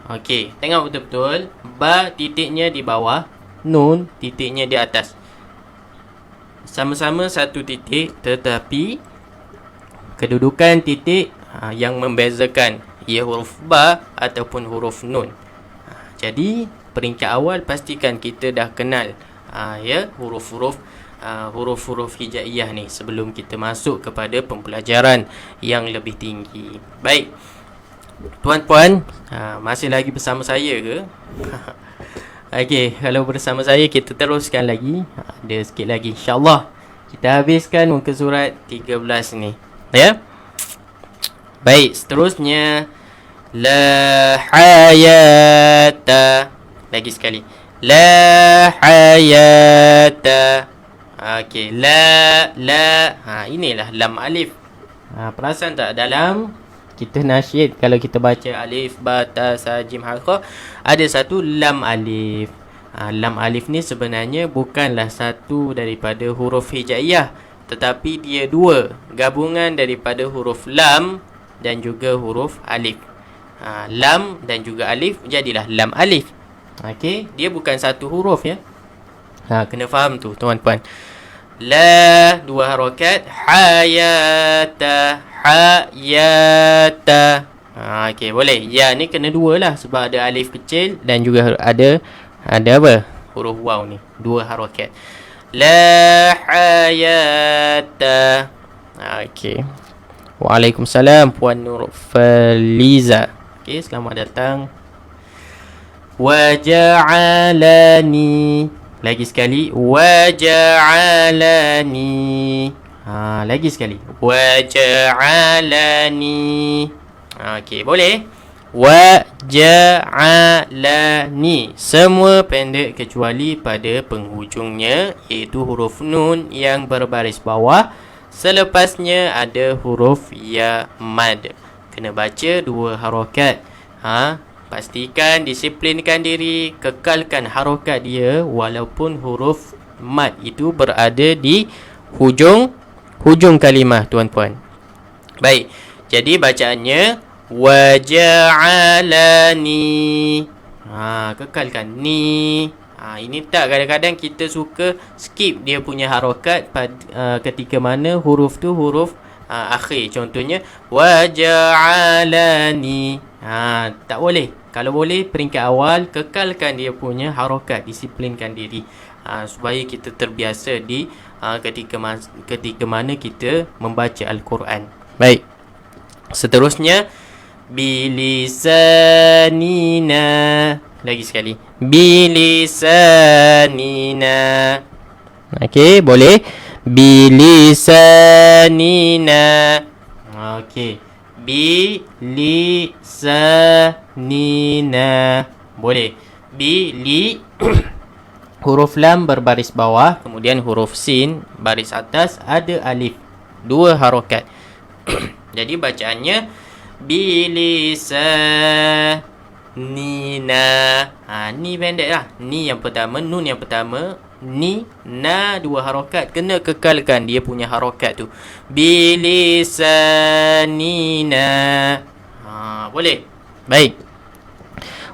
Okey, tengok betul-betul. Ba titiknya di bawah, nun titiknya di atas. Sama-sama satu titik, tetapi kedudukan titik yang membezakan ia huruf ba ataupun huruf nun. Jadi peringkat awal pastikan kita dah kenal huruf-huruf hijaiyah ni sebelum kita masuk kepada pembelajaran yang lebih tinggi. Baik, tuan-puan, masih lagi bersama saya ke? Okey, kalau bersama saya kita teruskan lagi. Ada sikit lagi, insya-Allah kita habiskan muka surat 13 ni. Ya. Baik, seterusnya La hayata. Lagi sekali. La hayata. Okey, la. Inilah lam alif. Perasan tak dalam kita nasyid kalau kita baca alif, ba, ta, sa, jim, halqa, ada satu lam alif. Lam alif ni sebenarnya bukanlah satu daripada huruf hijaiyah, tetapi dia dua, gabungan daripada huruf lam dan juga huruf alif. Lam dan juga alif, jadilah lam alif. Okey, dia bukan satu huruf ya. Kena faham tu tuan-tuan. La, dua harakat. Hayata, hayata. Okey, boleh. Ya ni kena dua lah sebab ada alif kecil dan juga ada apa? Huruf waw ni. Dua harakat. La hayata. Okey. Waalaikumsalam Puan Nur Faliza. Okey, selamat datang. Waja'alani. Lagi sekali. Waja'alani. Lagi sekali. Waja'alani. Okey, boleh. Waja'alani. Semua pendek kecuali pada penghujungnya, iaitu huruf nun yang berbaris bawah. Selepasnya ada huruf ya mad. Kena baca dua harakat. Pastikan, disiplinkan diri, kekalkan harakat dia walaupun huruf mad itu berada di hujung kalimah tuan-tuan. Baik. Jadi bacaannya waja'alani. Kekalkan ni. Ini tak, kadang-kadang kita suka skip dia punya harakat ketika mana huruf tu huruf akhir. Contohnya waja'alani. Tak boleh. Kalau boleh peringkat awal kekalkan dia punya harakat, disiplinkan diri supaya kita terbiasa di ketika mana kita membaca Al-Quran. Baik. Seterusnya bilisanina. Lagi sekali. Bilisanina. Okey, boleh. Bilisanina. Okey. Bilisanina. Boleh. Bili huruf lam berbaris bawah, kemudian huruf sin baris atas ada alif. Dua harakat. Jadi bacaannya bilisanina. Ni pendek lah. Ni yang pertama, nun yang pertama, ni, na, dua harakat. Kena kekalkan dia punya harakat tu. Bilisanina. Boleh. Baik.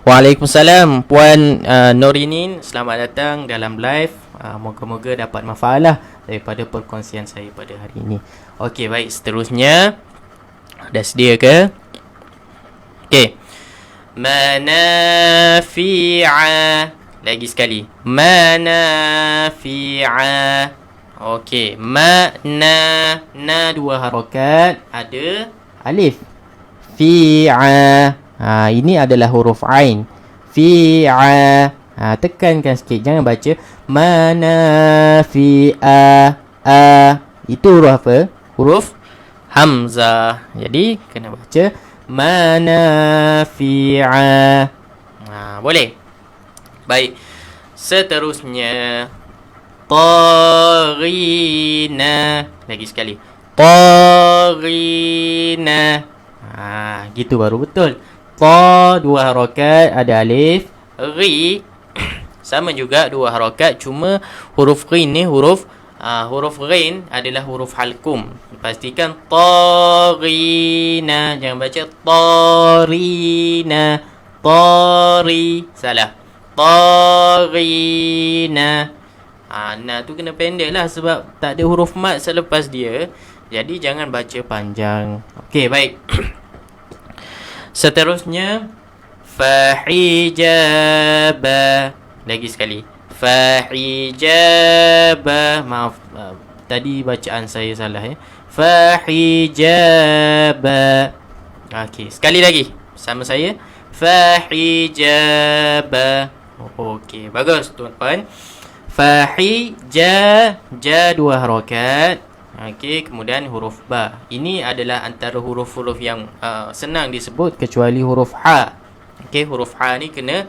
Waalaikumsalam Puan Norinin. Selamat datang dalam live. Moga-moga dapat manfaat lah daripada perkongsian saya pada hari ini. Okey, baik. Seterusnya, dah sedia ke? Okey. Manafi'a. Lagi sekali. Manafi'a. Okey. Na dua harakat. Ada alif. Fi'a. Ini adalah huruf ain. Fi'a. Tekankan sikit. Jangan baca manafi'a. Itu huruf apa? Huruf hamzah. Jadi kena baca manafi'a. Boleh. Baik. Seterusnya taghina. Lagi sekali. Taghina. Gitu baru betul. Ta dua harakat, ada alif. Ri sama juga dua harakat, cuma huruf ghin ni huruf ghin adalah huruf halkum. Pastikan taghina. Jangan baca tarina. Tari. Salah. Taghina. Na tu kena pendek lah sebab tak ada huruf mat selepas dia. Jadi jangan baca panjang. Okey, baik. Seterusnya fahijaba. Lagi sekali. Fahijaba. Maaf, tadi bacaan saya salah ya. Fahijaba. Okey, sekali lagi sama saya. Fahijaba. Okey, bagus tuan-tuan. Ja dua harakat. Okey, kemudian huruf ba. Ini adalah antara huruf-huruf yang senang disebut kecuali huruf ha. Okey, huruf ha ni kena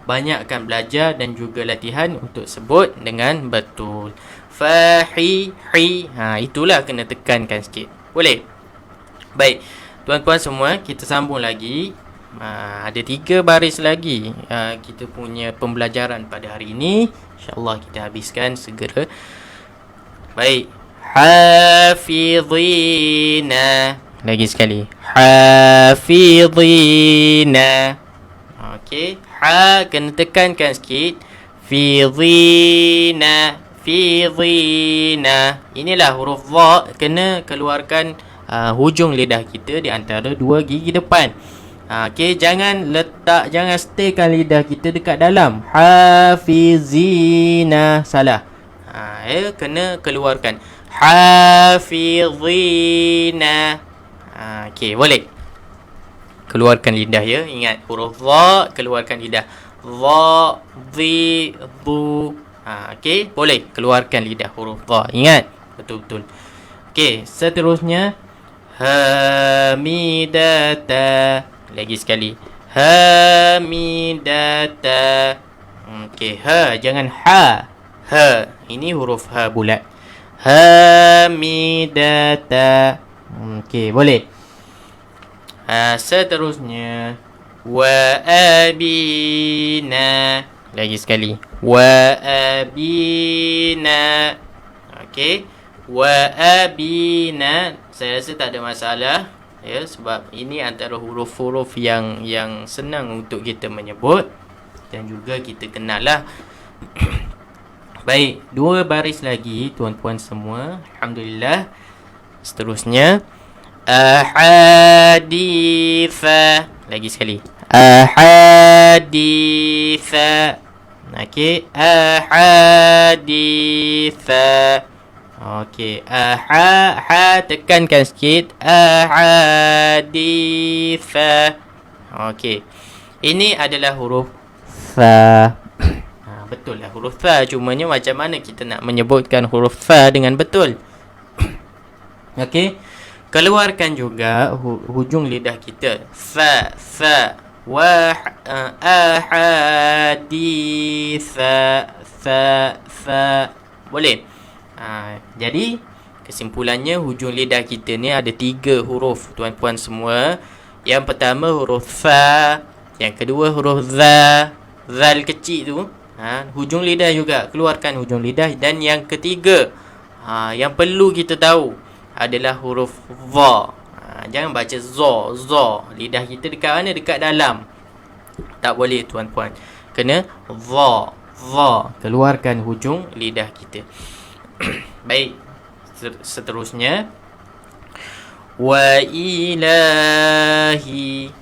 banyakkan belajar dan juga latihan untuk sebut dengan betul. Fa hi hi. Itulah kena tekankan sikit. Boleh? Baik. Tuan-tuan semua, kita sambung lagi. Ada 3 baris lagi kita punya pembelajaran pada hari ini. InsyaAllah kita habiskan segera. Baik. Hafidhina. Lagi sekali. Hafidhina. Okey. Ha kena tekankan sikit. Fidhina. Fidhina. Inilah huruf dha. Kena keluarkan hujung lidah kita di antara 2 gigi depan. Okey, jangan staykan lidah kita dekat dalam. Hafizina. Salah. Kena keluarkan. Hafizina. Okey, boleh. Keluarkan lidah ya. Ingat huruf dha, keluarkan lidah. Dha, dhi, dhu. Okey, boleh keluarkan lidah huruf dha. Ingat betul-betul. Okey, seterusnya hamidata. Lagi sekali. Hamidata. Okey, ha jangan ha. Ha. Ini huruf ha bulat. Hamidata. Okey, boleh. Seterusnya wa abina. Lagi sekali. Wa abina. Okey. Wa abina. Saya rasa tak ada masalah ya, sebab ini antara huruf-huruf yang senang untuk kita menyebut dan juga kita kenal lah. Baik, 2 baris lagi tuan-tuan semua. Alhamdulillah. Seterusnya ahaditha. Lagi sekali. Ahaditha. Okey, ahaditha. Okey, ha tekankan sikit. Ahaditha. Okey. Ini adalah huruf fa. Betul lah huruf fa, cumanya macam mana kita nak menyebutkan huruf fa dengan betul? Okey. Keluarkan juga hujung lidah kita. Fa, fa. Wa ahaditha. Fa, fa. Boleh? Jadi kesimpulannya hujung lidah kita ni ada 3 huruf tuan-puan semua. Yang pertama huruf fa, yang kedua huruf za, zal kecil tu. Hujung lidah juga, keluarkan hujung lidah. Dan yang ketiga yang perlu kita tahu adalah huruf dha. Jangan baca za. Lidah kita dekat mana? Dekat dalam. Tak boleh tuan-puan. Kena dha. Keluarkan hujung lidah kita. Baik, seterusnya wa ilahi.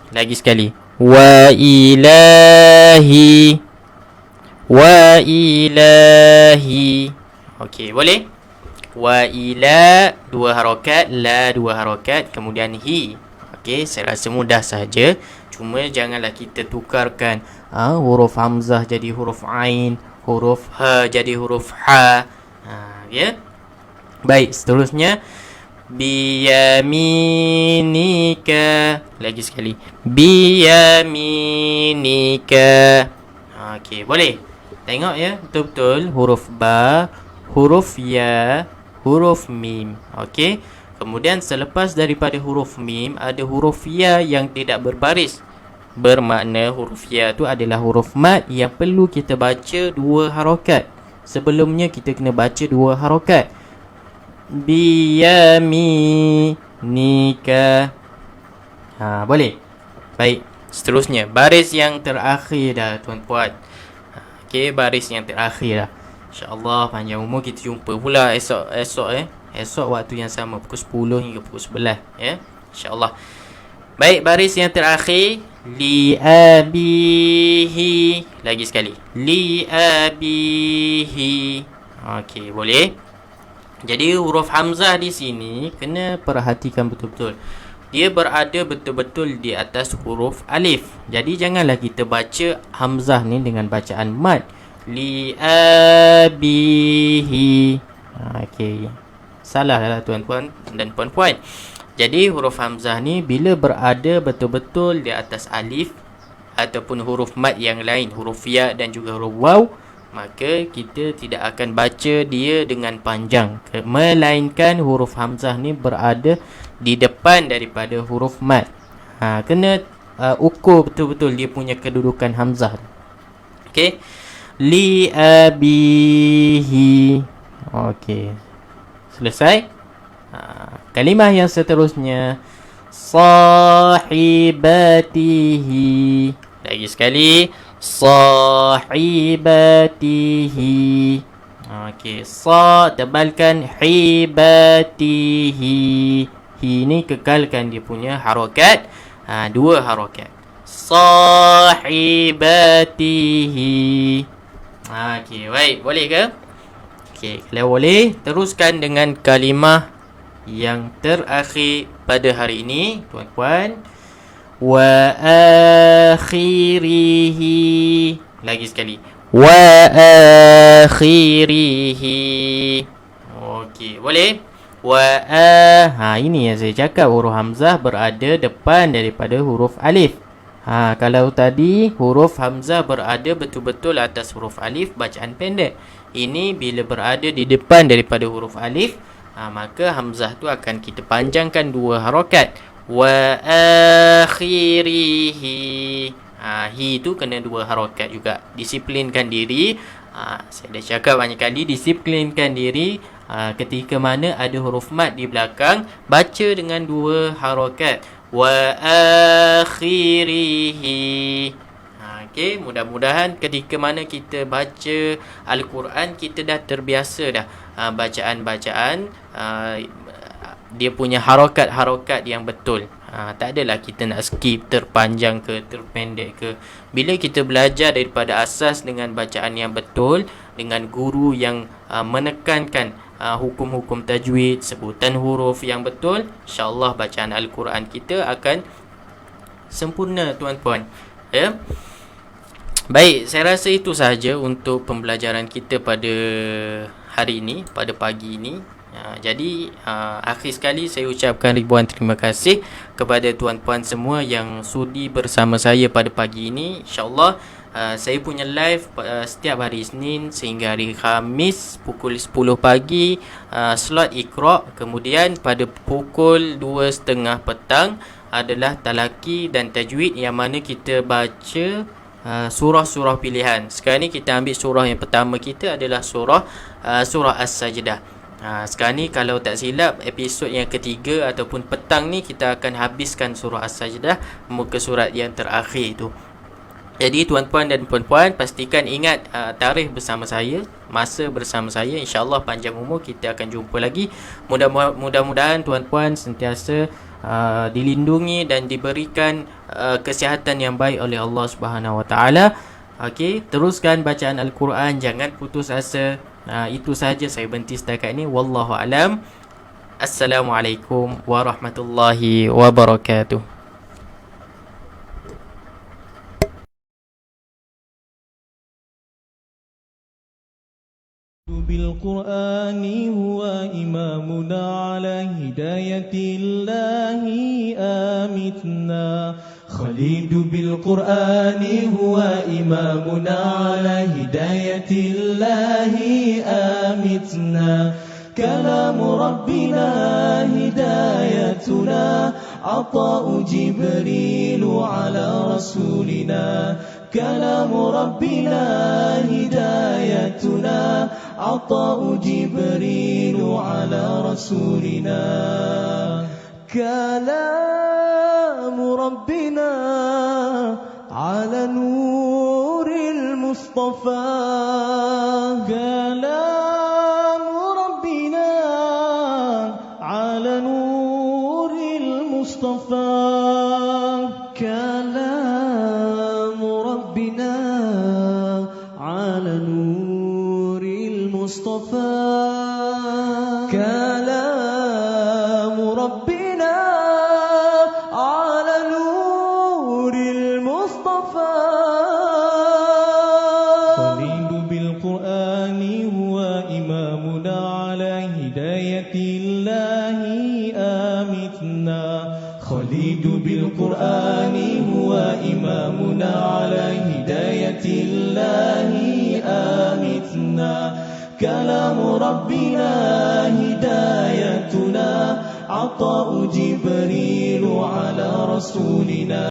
Lagi sekali. Wa ilahi. Wa ilahi. Okey, boleh? Wa ila 2 harakat, la 2 harakat, kemudian hi. Okey, saya rasa mudah saja. Cuma janganlah kita tukarkan huruf hamzah jadi huruf ain, huruf ha jadi huruf ha. Ya. Baik, seterusnya biyaminika. Lagi sekali. Biyaminika. Okey, boleh. Tengok ya, betul-betul huruf ba, huruf ya, huruf mim. Okey. Kemudian selepas daripada huruf mim ada huruf ya yang tidak berbaris. Bermakna huruf ya tu adalah huruf mad yang perlu kita baca 2 harakat. Sebelumnya kita kena baca 2 harakat. Biyaminika. Boleh. Baik, seterusnya baris yang terakhir dah tuan-puan. Okey, baris yang terakhir dah. InsyaAllah panjang umur kita jumpa pula esok waktu yang sama pukul 10 hingga pukul 11 ya. InsyaAllah. Baik, baris yang terakhir li abihi. Lagi sekali. Li abihi. Okey, boleh. Jadi huruf hamzah di sini kena perhatikan betul-betul. Dia berada betul-betul di atas huruf alif. Jadi janganlah kita baca hamzah ni dengan bacaan mad. Li abihi. Okey. salah lah tuan-tuan dan puan-puan. Jadi huruf hamzah ni bila berada betul-betul di atas alif ataupun huruf mat yang lain, huruf ya dan juga huruf waw, maka kita tidak akan baca dia dengan panjang, melainkan huruf hamzah ni berada di depan daripada huruf mat. Kena ukur betul-betul dia punya kedudukan hamzah. Okey. Li abihi. Okey. Selesai. Kalimah yang seterusnya, sahibatihi. Lagi sekali, sahibatihi. Okey, sa tebalkan, hibatihi. Hi ni kekalkan dia punya harakat, dua harakat. Sahibatihi. Okey, baik, boleh ke? Okey, kalau boleh, teruskan dengan kalimah yang terakhir pada hari ini, tuan-puan. Wa akhirihi. Lagi sekali. Wa akhirihi. Okey, boleh? Ini yang saya cakap, huruf hamzah berada depan daripada huruf alif. Kalau tadi huruf hamzah berada betul-betul atas huruf alif, bacaan pendek. Ini bila berada di depan daripada huruf alif, maka hamzah tu akan kita panjangkan dua harakat. Wa akhirihi. Hi tu kena dua harakat juga. Disiplinkan diri. Saya dah cakap banyak kali, disiplinkan diri. Ketika mana ada huruf mat di belakang, baca dengan dua harakat. Wa akhirihi. Okey, mudah-mudahan ketika mana kita baca Al-Quran, kita dah terbiasa dah bacaan-bacaan dia punya harakat-harakat yang betul. Tak adalah kita nak skip, terpanjang ke, terpendek ke. Bila kita belajar daripada asas dengan bacaan yang betul, dengan guru yang menekankan hukum-hukum tajwid, sebutan huruf yang betul, insya-Allah bacaan Al-Quran kita akan sempurna, tuan-puan. Ya. Baik, saya rasa itu sahaja untuk pembelajaran kita pada hari ini, pada pagi ini. Jadi akhir sekali saya ucapkan ribuan terima kasih kepada tuan-puan semua yang sudi bersama saya pada pagi ini. InsyaAllah saya punya live setiap hari Isnin sehingga hari Khamis pukul 10 pagi, slot Iqra'. Kemudian pada pukul 2.30 petang adalah talaki dan tajwid, yang mana kita baca surah-surah pilihan. Sekarang ni kita ambil surah yang pertama kita adalah surah As-Sajdah. Sekarang ni kalau tak silap episod yang ketiga ataupun petang ni kita akan habiskan surah As-Sajdah, muka surat yang terakhir tu. Jadi tuan-puan dan puan-puan, pastikan ingat tarikh bersama saya, masa bersama saya. InsyaAllah panjang umur kita akan jumpa lagi. Mudah-mudahan tuan-puan sentiasa dilindungi dan diberikan kesihatan yang baik oleh Allah Subhanahu Wa Taala. Okey, teruskan bacaan Al-Quran, jangan putus asa. Itu sahaja saya berhenti setakat ini. Wallahu alam. Assalamualaikum warahmatullahi wabarakatuh. بالقرآن هو إمامنا على هداية الله آمتنا. خليد بالقرآن هو إمامنا على هداية الله آمتنا. كلام ربنا هدايتنا، عطاء جبريل على رسولنا. كلام ربنا هدايتنا، عطاء جبريل على رسولنا. كلام ربنا على نور المصطفى. كلام ربنا على نور المصطفى. كلام ربنا على نور المصطفى. كلام ربنا على نور المصطفى. خليل بالقرآن هو إمامنا على هداية متنا خليد بالقرآن هو إمامنا على هداية الله آمتنا كلام ربنا هدايتنا عطاء جبريل على رسولنا